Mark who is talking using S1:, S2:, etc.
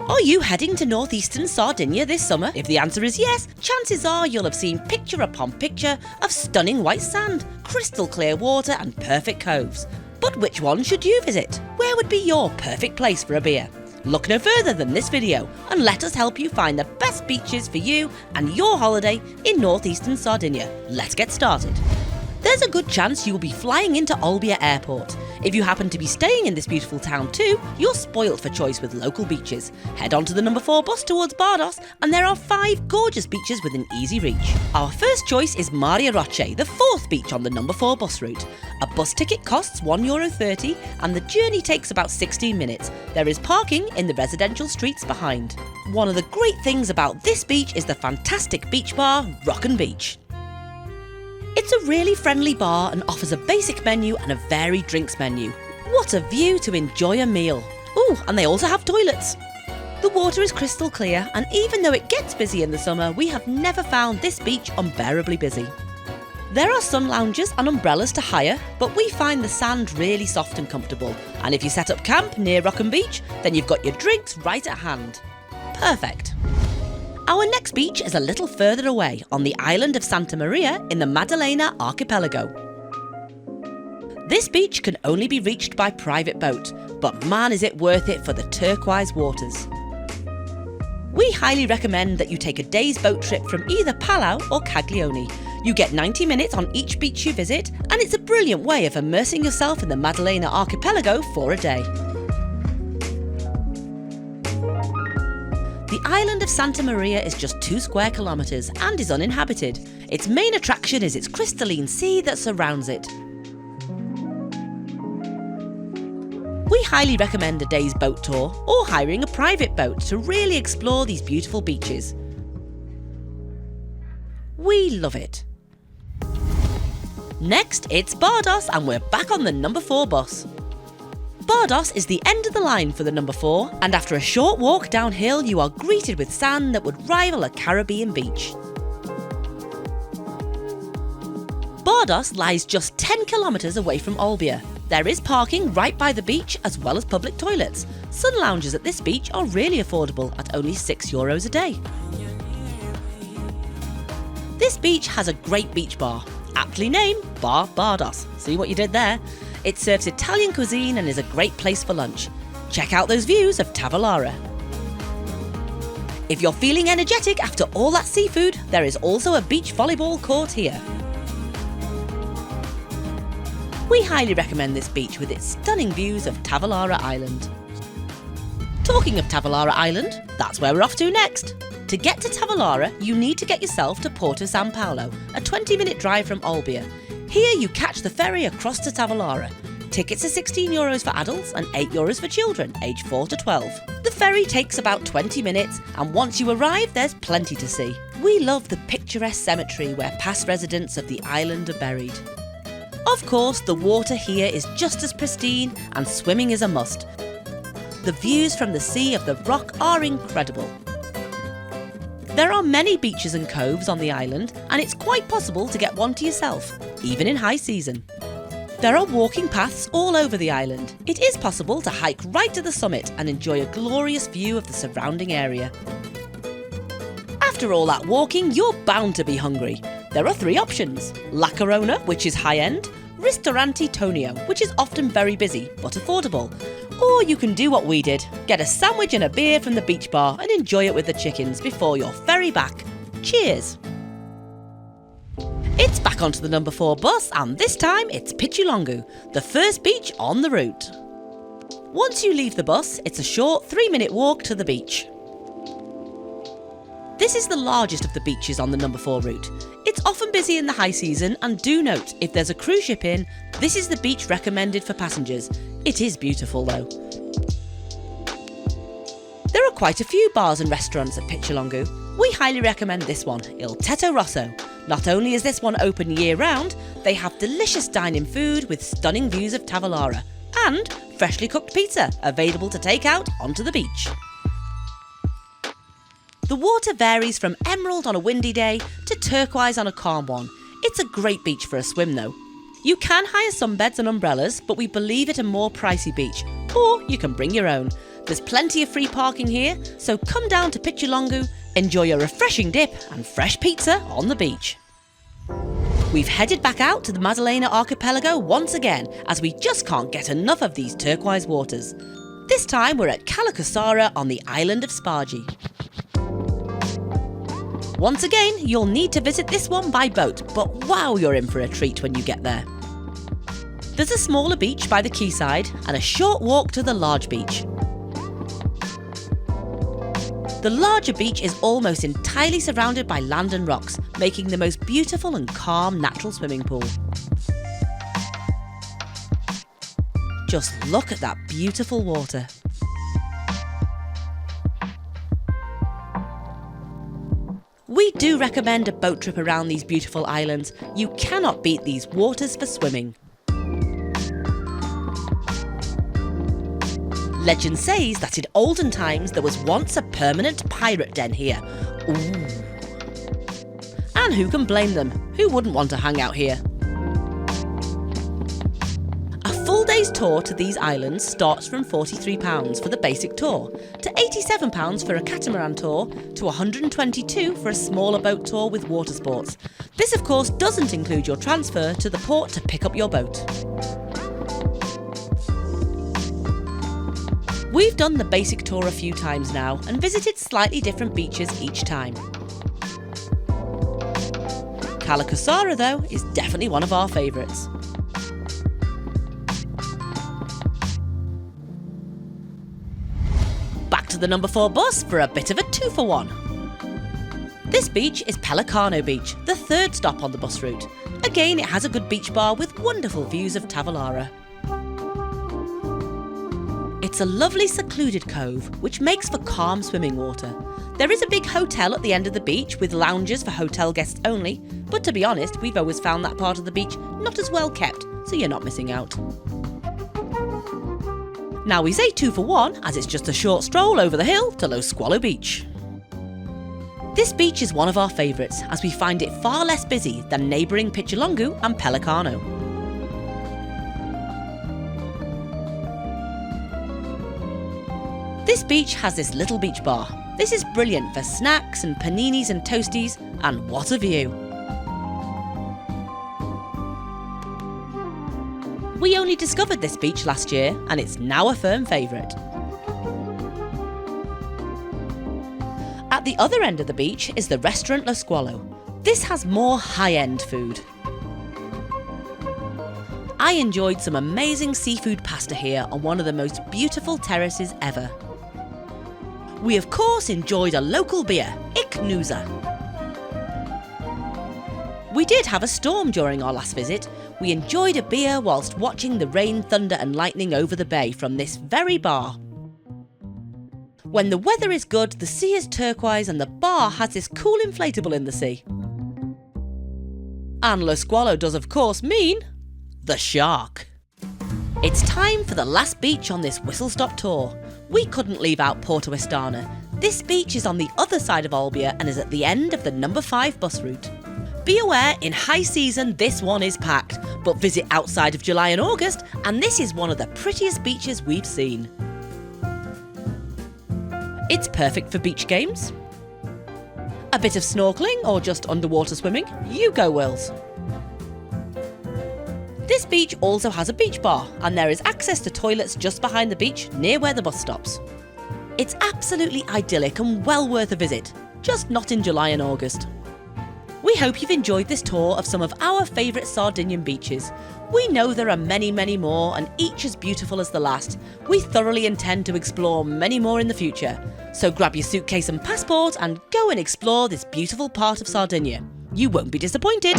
S1: Are you heading to North Eastern Sardinia this summer? If the answer is yes, chances are you'll have seen picture upon picture of stunning white sand, crystal clear water and perfect coves. But which one should you visit? Where would be your perfect place for a beer? Look no further than this video and let us help you find the best beaches for you and your holiday in North Eastern Sardinia. Let's get started. There's a good chance you'll be flying into Olbia Airport. If you happen to be staying in this beautiful town too, you're spoilt for choice with local beaches. Head on to the number 4 bus towards Bados and there are 5 gorgeous beaches within easy reach. Our first choice is Mare Rocce, the 4th beach on the number 4 bus route. A bus ticket costs €1.30 and the journey takes about 16 minutes. There is parking in the residential streets behind. One of the great things about this beach is the fantastic beach bar, Rocce Beach. It's a really friendly bar and offers a basic menu and a varied drinks menu. What a view to enjoy a meal. Ooh, and they also have toilets. The water is crystal clear and even though it gets busy in the summer, we have never found this beach unbearably busy. There are sun lounges and umbrellas to hire, but we find the sand really soft and comfortable. And if you set up camp near Rocce Beach, then you've got your drinks right at hand. Perfect. Our next beach is a little further away on the island of Santa Maria in the Maddalena archipelago. This beach can only be reached by private boat, but man is it worth it for the turquoise waters. We highly recommend that you take a day's boat trip from either Palau or Caglioni. You get 90 minutes on each beach you visit and it's a brilliant way of immersing yourself in the Maddalena archipelago for a day. The island of Santa Maria is just 2 square kilometres and is uninhabited. Its main attraction is its crystalline sea that surrounds it. We highly recommend a day's boat tour or hiring a private boat to really explore these beautiful beaches. We love it. Next, it's Bados and we're back on the number 4 bus. Bados is the end of the line for the number 4 and after a short walk downhill you are greeted with sand that would rival a Caribbean beach. Bados lies just 10 kilometres away from Olbia. There is parking right by the beach as well as public toilets. Sun lounges at this beach are really affordable at only €6 a day. This beach has a great beach bar, aptly named Bar Bados. See what you did there? It serves Italian cuisine and is a great place for lunch. Check out those views of Tavolara. If you're feeling energetic after all that seafood, there is also a beach volleyball court here. We highly recommend this beach with its stunning views of Tavolara Island. Talking of Tavolara Island, that's where we're off to next. To get to Tavolara, you need to get yourself to Porto Istana, a 20-minute drive from Olbia. Here you catch the ferry across to Tavolara. Tickets are €16 for adults and €8 for children, aged 4 to 12. The ferry takes about 20 minutes and once you arrive there's plenty to see. We love the picturesque cemetery where past residents of the island are buried. Of course, the water here is just as pristine and swimming is a must. The views from the sea of the rock are incredible. There are many beaches and coves on the island and it's quite possible to get one to yourself, even in high season. There are walking paths all over the island. It is possible to hike right to the summit and enjoy a glorious view of the surrounding area. After all that walking, you're bound to be hungry. There are 3 options: La Corona, which is high-end, Ristorante Tonio, which is often very busy but affordable. Or you can do what we did, get a sandwich and a beer from the beach bar and enjoy it with the chickens before your ferry back. Cheers! It's back onto the number 4 bus and this time it's Pittulongu, the first beach on the route. Once you leave the bus, it's a short 3-minute walk to the beach. This is the largest of the beaches on the number 4 route. It's often busy in the high season and do note, if there's a cruise ship in, this is the beach recommended for passengers. It is beautiful though. There are quite a few bars and restaurants at Pittulongu. We highly recommend this one, Il Tetto Rosso. Not only is this one open year-round, they have delicious dine-in food with stunning views of Tavolara and freshly cooked pizza available to take out onto the beach. The water varies from emerald on a windy day to turquoise on a calm one. It's a great beach for a swim though. You can hire sunbeds and umbrellas, but we believe it a more pricey beach, or you can bring your own. There's plenty of free parking here, so come down to Pittulongu, enjoy a refreshing dip and fresh pizza on the beach. We've headed back out to the Maddalena archipelago once again, as we just can't get enough of these turquoise waters. This time we're at Cala Corsara on the island of Spargi. Once again, you'll need to visit this one by boat, but wow, you're in for a treat when you get there. There's a smaller beach by the quayside and a short walk to the large beach. The larger beach is almost entirely surrounded by land and rocks, making the most beautiful and calm natural swimming pool. Just look at that beautiful water. We do recommend a boat trip around these beautiful islands. You cannot beat these waters for swimming. Legend says that in olden times there was once a permanent pirate den here. Ooh. And who can blame them? Who wouldn't want to hang out here? A full day's tour to these islands starts from £43 for the basic tour, to £87 for a catamaran tour, to £122 for a smaller boat tour with water sports. This of course doesn't include your transfer to the port to pick up your boat. We've done the basic tour a few times now and visited slightly different beaches each time. Cala Corsara though is definitely one of our favourites. Back to the number 4 bus for a bit of a 2-for-1. This beach is Pellicano Beach, the third stop on the bus route. Again, it has a good beach bar with wonderful views of Tavolara. It's a lovely secluded cove, which makes for calm swimming water. There is a big hotel at the end of the beach with lounges for hotel guests only, but to be honest, we've always found that part of the beach not as well kept, so you're not missing out. Now we say 2-for-1 as it's just a short stroll over the hill to Squalo Beach. This beach is one of our favourites as we find it far less busy than neighbouring Pittulongu and Pellicano. This beach has this little beach bar. This is brilliant for snacks and paninis and toasties, and what a view! We only discovered this beach last year and it's now a firm favourite. At the other end of the beach is the restaurant Squalo. This has more high-end food. I enjoyed some amazing seafood pasta here on one of the most beautiful terraces ever. We of course enjoyed a local beer, Iknusa. We did have a storm during our last visit. We enjoyed a beer whilst watching the rain, thunder and lightning over the bay from this very bar. When the weather is good, the sea is turquoise and the bar has this cool inflatable in the sea. And Squalo does of course mean the shark. It's time for the last beach on this whistle-stop tour. We couldn't leave out Porto Istana. This beach is on the other side of Olbia and is at the end of the number 5 bus route. Be aware, in high season this one is packed, but visit outside of July and August and this is one of the prettiest beaches we've seen. It's perfect for beach games, a bit of snorkeling or just underwater swimming. You go, Wills. This beach also has a beach bar and there is access to toilets just behind the beach near where the bus stops. It's absolutely idyllic and well worth a visit, just not in July and August. We hope you've enjoyed this tour of some of our favourite Sardinian beaches. We know there are many, many more and each as beautiful as the last. We thoroughly intend to explore many more in the future. So grab your suitcase and passport and go and explore this beautiful part of Sardinia. You won't be disappointed.